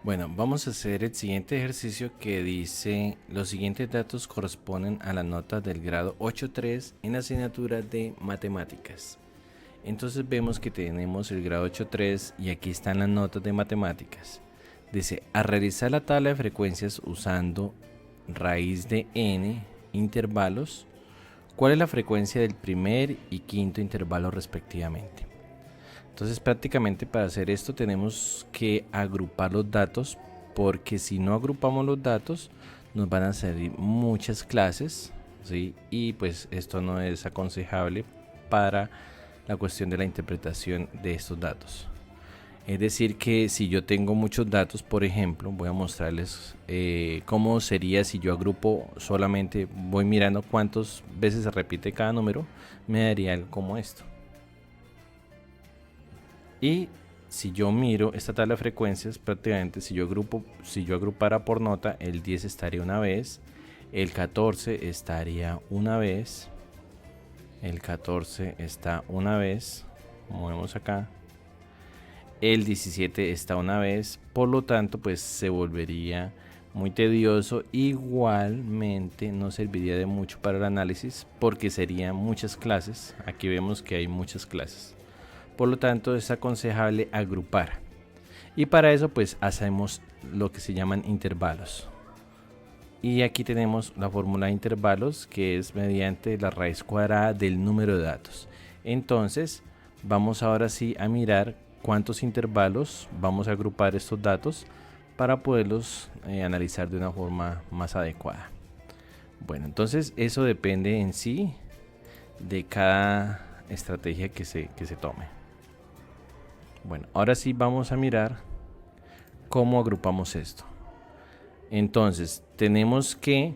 Bueno, vamos a hacer el siguiente ejercicio que dice: los siguientes datos corresponden a las notas del grado 8.3 en la asignatura de matemáticas. Entonces vemos que tenemos el grado 8.3 y aquí están las notas de matemáticas. Dice: a realizar la tabla de frecuencias usando raíz de n intervalos, ¿cuál es la frecuencia del primer y quinto intervalo respectivamente? Entonces prácticamente para hacer esto tenemos que agrupar los datos, porque si no agrupamos los datos nos van a salir muchas clases, ¿sí? Y pues esto no es aconsejable para la cuestión de la interpretación de estos datos. Es decir que si yo tengo muchos datos, por ejemplo, voy a mostrarles cómo sería si yo agrupo solamente, voy mirando cuántas veces se repite cada número, me daría algo como esto. Y si yo miro esta tabla de frecuencias, prácticamente si yo agrupara por nota, el 10 estaría una vez, el 14 estaría una vez, el 14 está una vez, movemos acá, el 17 está una vez, por lo tanto pues se volvería muy tedioso. Igualmente no serviría de mucho para el análisis porque serían muchas clases. Aquí vemos que hay muchas clases. Por lo tanto es aconsejable agrupar, y para eso pues hacemos lo que se llaman intervalos. Y aquí tenemos la fórmula de intervalos, que es mediante la raíz cuadrada del número de datos. Entonces vamos ahora sí a mirar cuántos intervalos vamos a agrupar estos datos para poderlos analizar de una forma más adecuada. Bueno, entonces eso depende en sí de cada estrategia que se tome. Bueno, ahora sí vamos a mirar cómo agrupamos esto. Entonces tenemos que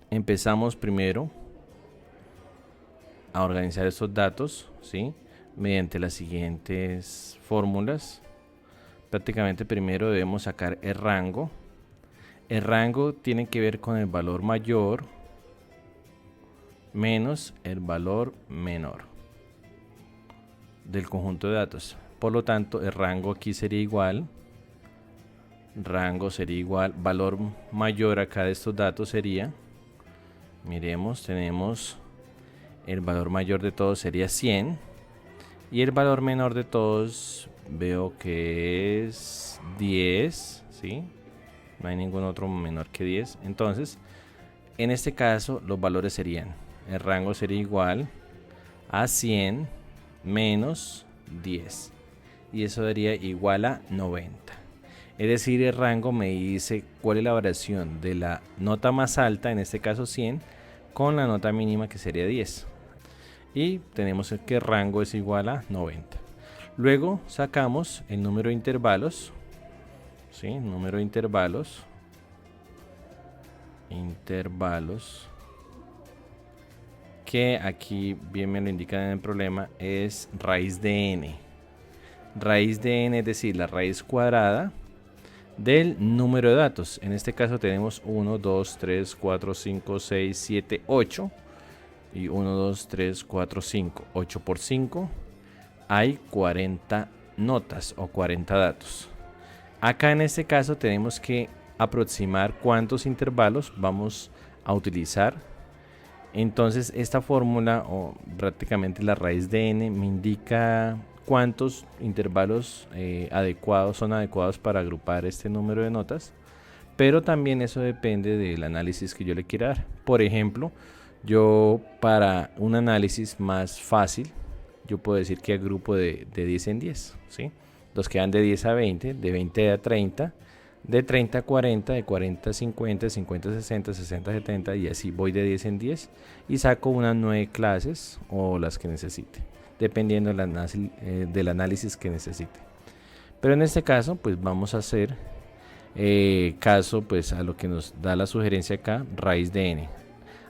empezamos primero a organizar estos datos, ¿sí? Mediante las siguientes fórmulas. Prácticamente primero debemos sacar el rango. El rango tiene que ver con el valor mayor menos el valor menor del conjunto de datos. Por lo tanto, el rango aquí sería igual, valor mayor acá de estos datos sería, miremos, tenemos el valor mayor de todos sería 100, y el valor menor de todos veo que es 10, ¿sí? No hay ningún otro menor que 10. Entonces, en este caso, los valores serían, el rango sería igual a 100 menos 10, y eso daría igual a 90. Es decir, el rango me dice cuál es la variación de la nota más alta, en este caso 100, con la nota mínima, que sería 10. Y tenemos que el rango es igual a 90. Luego sacamos el número de intervalos, ¿sí? Número de intervalos, que aquí bien me lo indican en el problema, es raíz de n. Raíz de n, es decir, la raíz cuadrada del número de datos. En este caso tenemos 1, 2, 3, 4, 5, 6, 7, 8. Y 1, 2, 3, 4, 5. 8 por 5. Hay 40 notas o 40 datos. Acá en este caso tenemos que aproximar cuántos intervalos vamos a utilizar. Entonces esta fórmula, o prácticamente la raíz de n, me indica cuántos intervalos son adecuados para agrupar este número de notas. Pero también eso depende del análisis que yo le quiera dar. Por ejemplo, yo para un análisis más fácil, yo puedo decir que agrupo de 10 en 10, ¿sí? Los que van de 10 a 20, de 20 a 30, de 30 a 40, de 40 a 50, 50 a 60, 60 a 70, y así voy de 10 en 10 y saco unas 9 clases o las que necesite, dependiendo del análisis que necesite. Pero en este caso pues vamos a hacer caso pues a lo que nos da la sugerencia acá, raíz de n.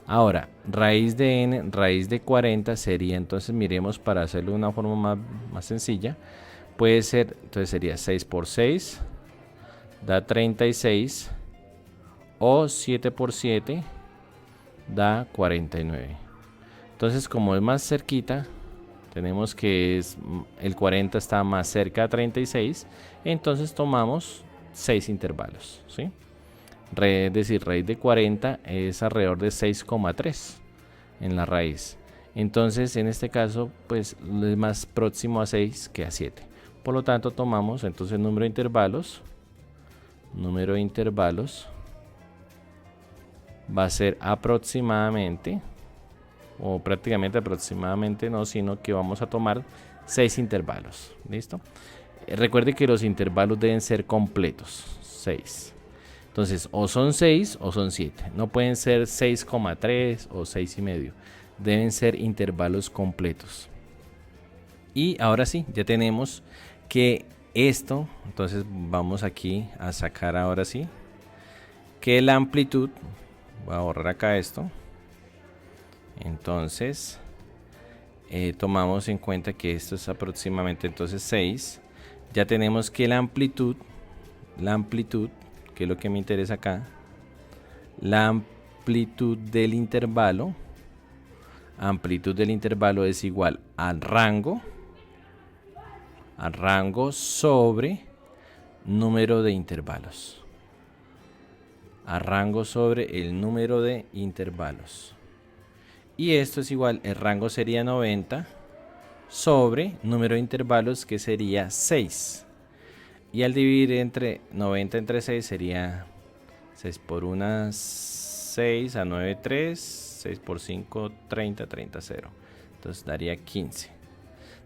Ahora, raíz de n, raíz de 40 sería, entonces miremos para hacerlo de una forma más sencilla, puede ser, entonces sería 6 por 6 da 36, o 7 por 7 da 49. Entonces, como es más cerquita, tenemos que el 40 está más cerca de 36, entonces tomamos 6 intervalos, ¿sí? Es decir, raíz de 40 es alrededor de 6,3 en la raíz. Entonces, en este caso, pues es más próximo a 6 que a 7. Por lo tanto, tomamos entonces el número de intervalos. Número de intervalos va a ser aproximadamente, o prácticamente aproximadamente no, sino que vamos a tomar 6 intervalos. ¿Listo? Recuerde que los intervalos deben ser completos. 6. Entonces, o son 6 o son 7. No pueden ser 6,3 o 6,5. Deben ser intervalos completos. Y ahora sí, ya tenemos que esto, entonces vamos aquí a sacar ahora sí, que la amplitud, voy a borrar acá esto. Entonces, tomamos en cuenta que esto es aproximadamente entonces 6. Ya tenemos que la amplitud, que es lo que me interesa acá, la amplitud del intervalo es igual al rango sobre número de intervalos. A rango sobre el número de intervalos. Y esto es igual, el rango sería 90 sobre número de intervalos, que sería 6. Y al dividir entre 90 entre 6 sería 6 por 1, 6 a 9, 3, 6 por 5, 30, 30, 0. Entonces daría 15.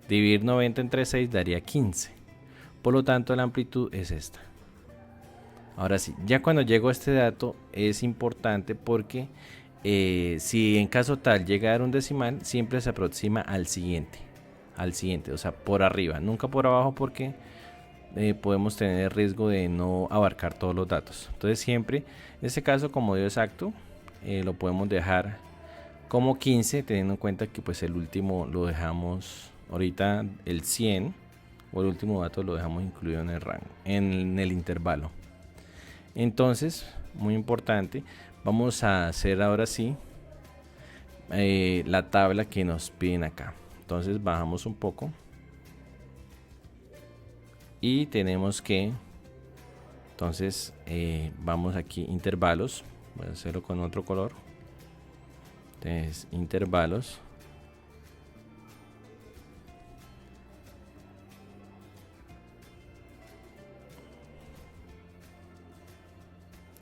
Dividir 90 entre 6 daría 15. Por lo tanto, la amplitud es esta. Ahora sí, ya cuando llego a este dato es importante porque si en caso tal llega a dar un decimal, siempre se aproxima al siguiente, o sea, por arriba, nunca por abajo, porque podemos tener el riesgo de no abarcar todos los datos. Entonces siempre, en este caso, como dio exacto, lo podemos dejar como 15, teniendo en cuenta que pues el último lo dejamos ahorita, el 100 o el último dato lo dejamos incluido en el rango, en el intervalo. Entonces, muy importante, vamos a hacer ahora sí la tabla que nos piden acá. Entonces bajamos un poco y tenemos que, entonces vamos aquí, intervalos, voy a hacerlo con otro color. Entonces, intervalos.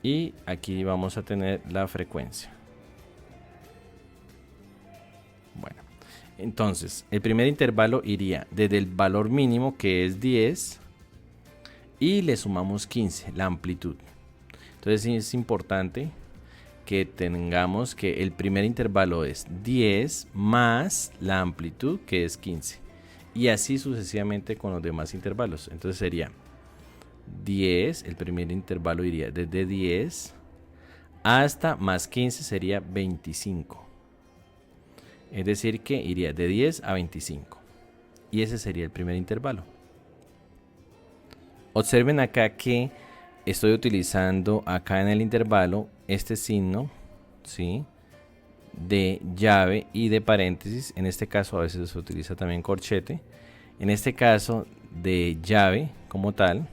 Y aquí vamos a tener la frecuencia. Bueno, entonces el primer intervalo iría desde el valor mínimo, que es 10, y le sumamos 15, la amplitud. Entonces es importante que tengamos que el primer intervalo es 10 más la amplitud, que es 15. Y así sucesivamente con los demás intervalos. Entonces sería 10, el primer intervalo iría desde 10 hasta más 15, sería 25. Es decir que iría de 10 a 25. Y ese sería el primer intervalo. Observen acá que estoy utilizando acá en el intervalo este signo, ¿sí?, de llave y de paréntesis. En este caso a veces se utiliza también corchete. En este caso de llave como tal,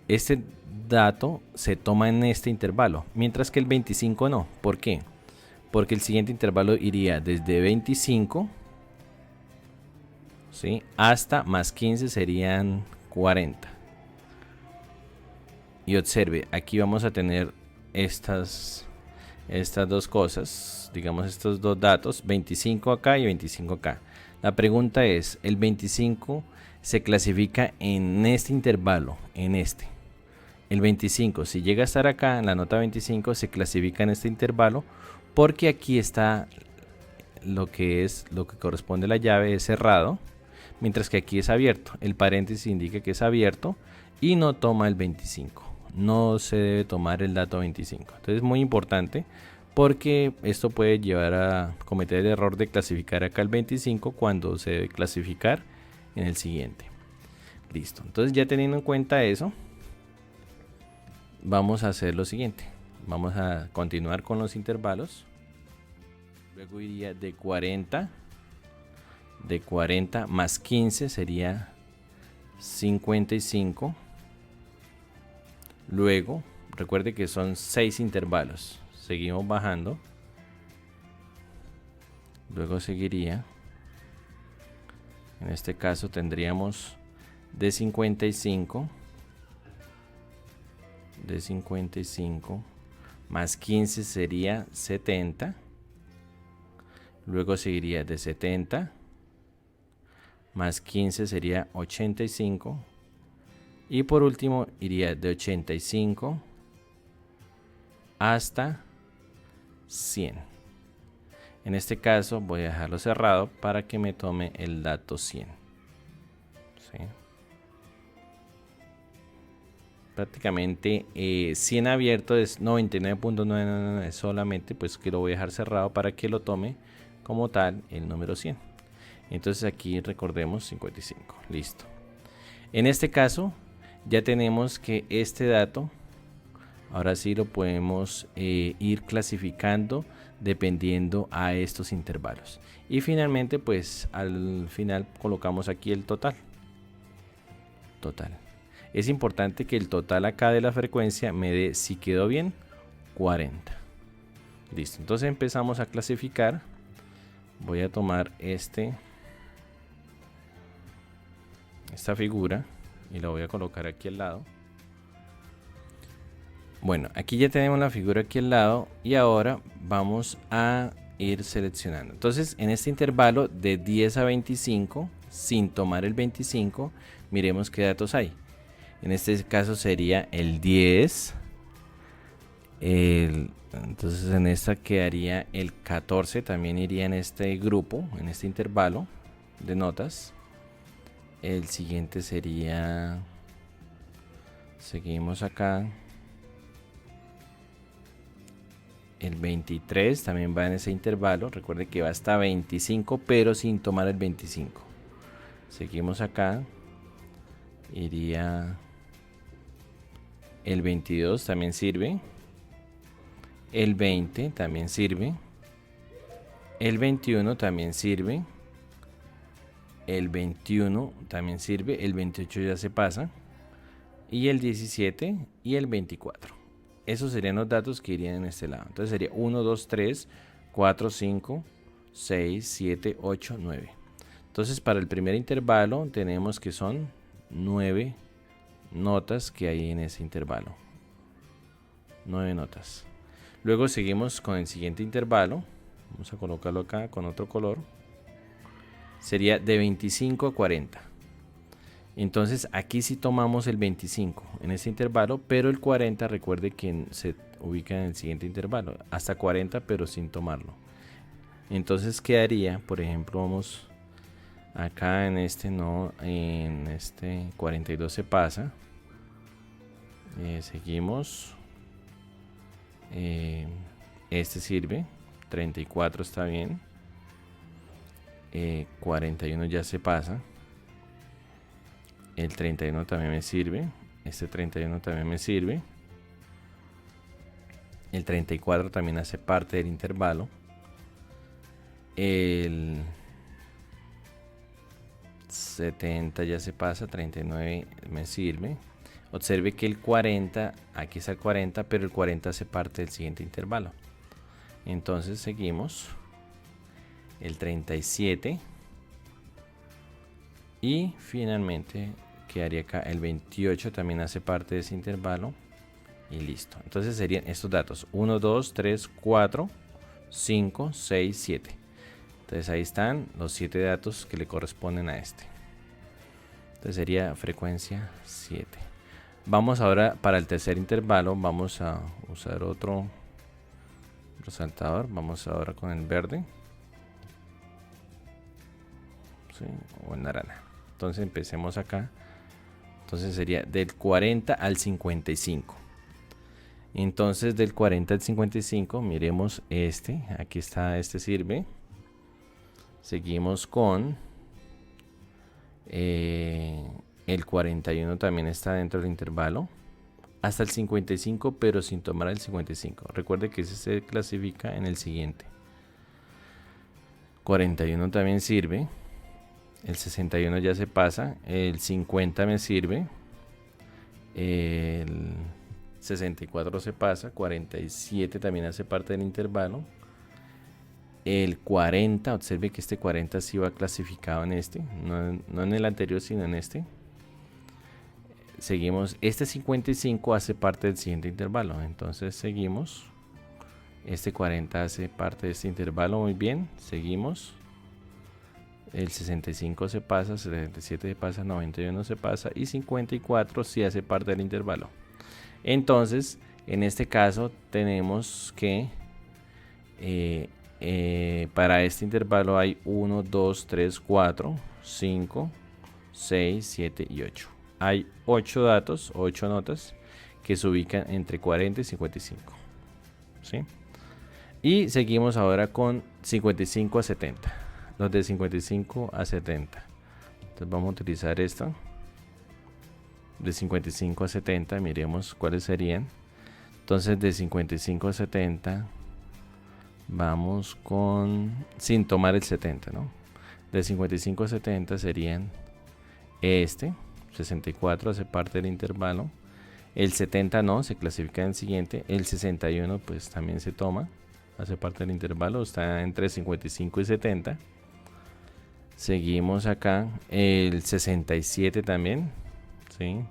este dato se toma en este intervalo, mientras que el 25 no. ¿Por qué? Porque el siguiente intervalo iría desde 25, ¿sí?, hasta más 15, serían 40. Y observe, aquí vamos a tener estas dos cosas, digamos estos dos datos, 25 acá y 25 acá. La pregunta es, ¿el 25 se clasifica en este intervalo, en este? El 25, si llega a estar acá en la nota 25, se clasifica en este intervalo, porque aquí está lo que corresponde a la llave, es cerrado, mientras que aquí es abierto. El paréntesis indica que es abierto y no toma el 25. No se debe tomar el dato 25. Entonces es muy importante, porque esto puede llevar a cometer el error de clasificar acá el 25 cuando se debe clasificar en el siguiente. Listo. Entonces, ya teniendo en cuenta eso, vamos a hacer lo siguiente. Vamos a continuar con los intervalos. Luego iría de 40 más 15 sería 55. Luego, recuerde que son 6 intervalos. Seguimos bajando. Luego seguiría. En este caso tendríamos de 55. De 55 más 15 sería 70. Luego seguiría de 70 más 15 sería 85. Y por último iría de 85 hasta 100. En este caso voy a dejarlo cerrado para que me tome el dato 100. ¿Sí? Prácticamente 100 abierto es 99.999, es solamente pues que lo voy a dejar cerrado para que lo tome como tal el número 100. Entonces aquí recordemos 55, listo. En este caso ya tenemos que este dato ahora sí lo podemos ir clasificando dependiendo a estos intervalos. Y finalmente pues al final colocamos aquí el total. Es importante que el total acá de la frecuencia me dé, si quedó bien, 40. Listo, entonces empezamos a clasificar. Voy a tomar esta figura y la voy a colocar aquí al lado. Bueno, aquí ya tenemos la figura aquí al lado y ahora vamos a ir seleccionando. Entonces, en este intervalo de 10 a 25, sin tomar el 25, miremos qué datos hay. En este caso sería el 10. Entonces en esta quedaría el 14, también iría en este grupo, en este intervalo de notas. El siguiente sería, seguimos acá, el 23 también va en ese intervalo. Recuerde que va hasta 25 pero sin tomar el 25. Seguimos acá, iría el 22, también sirve. El 20 también sirve. El 21 también sirve. El 21 también sirve. El 28 ya se pasa. Y el 17 y el 24. Esos serían los datos que irían en este lado. Entonces sería 1, 2, 3, 4, 5, 6, 7, 8, 9. Entonces para el primer intervalo tenemos que son 9 notas que hay en ese intervalo. 9 notas. Luego seguimos con el siguiente intervalo. Vamos a colocarlo acá con otro color. Sería de 25 a 40. Entonces aquí sí tomamos el 25 en este intervalo, pero el 40 recuerde que se ubica en el siguiente intervalo. Hasta 40 pero sin tomarlo. Entonces quedaría, por ejemplo, vamos acá en este no, en este 42 se pasa. Seguimos. Este sirve, 34 está bien, 41 ya se pasa, el 31 también me sirve, este 31 también me sirve, el 34 también hace parte del intervalo, el 70 ya se pasa, 39 me sirve. Observe que el 40, aquí está el 40, pero el 40 hace parte del siguiente intervalo. Entonces seguimos. El 37. Y finalmente quedaría acá el 28, también hace parte de ese intervalo. Y listo. Entonces serían estos datos. 1, 2, 3, 4, 5, 6, 7. Entonces ahí están los 7 datos que le corresponden a este. Entonces sería frecuencia 7. Vamos ahora para el tercer intervalo, vamos a usar otro resaltador. Vamos ahora con el verde, ¿sí? O el naranja. Entonces empecemos acá. Entonces sería del 40 al 55. Entonces del 40 al 55, miremos este. Aquí está, este sirve. Seguimos con el 41 también está dentro del intervalo. Hasta el 55 pero sin tomar el 55. Recuerde que ese se clasifica en el siguiente. 41 también sirve. El 61 ya se pasa. El 50 me sirve. El 64 se pasa, 47 también hace parte del intervalo. El 40, observe que este 40 sí va clasificado en este, no en el anterior, sino en este. Seguimos, este 55 hace parte del siguiente intervalo, entonces seguimos. Este 40 hace parte de este intervalo, muy bien, seguimos. El 65 se pasa, 77 se pasa, 91 se pasa y 54 sí hace parte del intervalo. Entonces, en este caso tenemos que para este intervalo hay 1, 2, 3, 4, 5, 6, 7 y 8. Hay 8 datos, 8 notas que se ubican entre 40 y 55. ¿Sí? Y seguimos ahora con 55 a 70. Los de 55 a 70. Entonces vamos a utilizar esto. De 55 a 70, miremos cuáles serían. Entonces de 55 a 70 vamos con, sin tomar el 70, ¿no? De 55 a 70 serían este, 64 hace parte del intervalo. El 70 no, se clasifica en el siguiente. El 61 pues también se toma, hace parte del intervalo, está entre 55 y 70. Seguimos acá, el 67 también, ¿sí?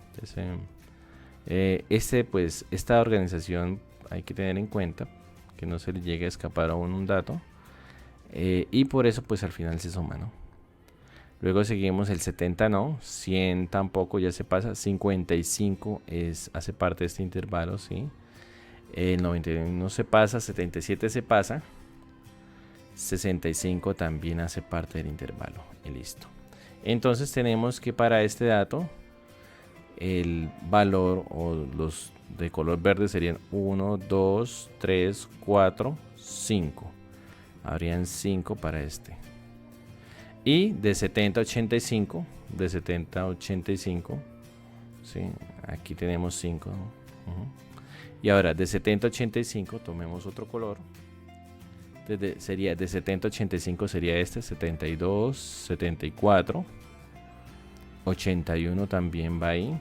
Pues esta organización hay que tener en cuenta que no se le llegue a escapar aún un dato, y por eso pues al final se suma, ¿no? Luego seguimos el 70 no, 100 tampoco, ya se pasa, 55 hace parte de este intervalo, ¿sí? El 91 se pasa, 77 se pasa, 65 también hace parte del intervalo y listo. Entonces tenemos que para este dato el valor o los de color verde serían 1, 2, 3, 4, 5. Habrían 5 para este. Y de 70 a 85, de 70 a 85, ¿sí? Aquí tenemos 5. Y ahora de 70 a 85 tomemos otro color. Sería de 70 a 85 sería este, 72, 74, 81 también va ahí,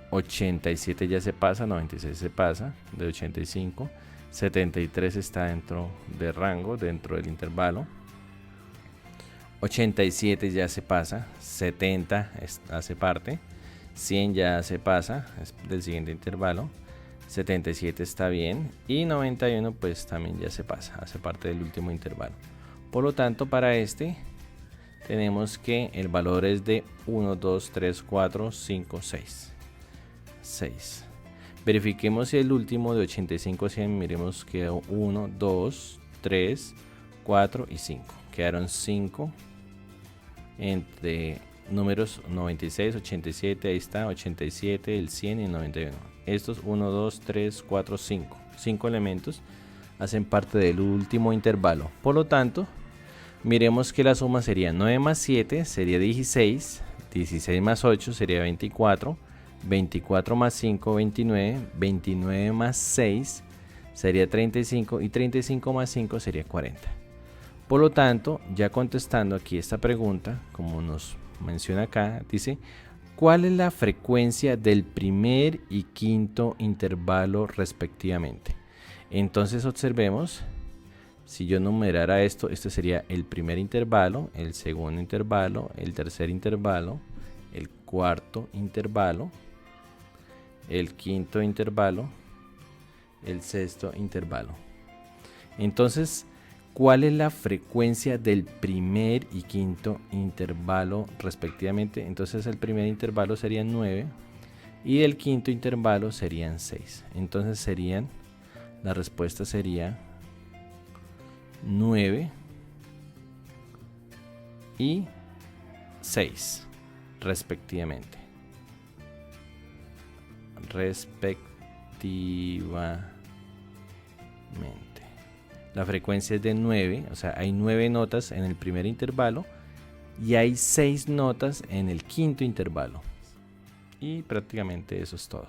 87 ya se pasa, 96 se pasa, de 85, 73 está dentro de rango, dentro del intervalo, 87 ya se pasa, 70 hace parte, 100 ya se pasa, es del siguiente intervalo, 77 está bien y 91 pues también ya se pasa, hace parte del último intervalo. Por lo tanto, para este tenemos que el valor es de 1, 2, 3, 4, 5, 6. 6. Verifiquemos si el último de 85 a 100, miremos que 1, 2, 3, 4 y 5. Quedaron 5 entre números 96, 87, ahí está, 87, el 100 y el 91. Estos 1, 2, 3, 4, 5. 5 elementos hacen parte del último intervalo. Por lo tanto, miremos que la suma sería 9 más 7 sería 16, 16 más 8 sería 24, 24 más 5, 29, 29 más 6 sería 35 y 35 más 5 sería 40. Por lo tanto, ya contestando aquí esta pregunta, como nos menciona acá, dice: ¿cuál es la frecuencia del primer y quinto intervalo respectivamente? Entonces observemos, si yo numerara esto, este sería el primer intervalo, el segundo intervalo, el tercer intervalo, el cuarto intervalo, el quinto intervalo, el sexto intervalo. Entonces, ¿cuál es la frecuencia del primer y quinto intervalo respectivamente? Entonces el primer intervalo serían 9 y el quinto intervalo serían 6. Entonces la respuesta sería 9 y 6 respectivamente. La frecuencia es de 9, o sea, hay 9 notas en el primer intervalo y hay 6 notas en el quinto intervalo. Y prácticamente eso es todo.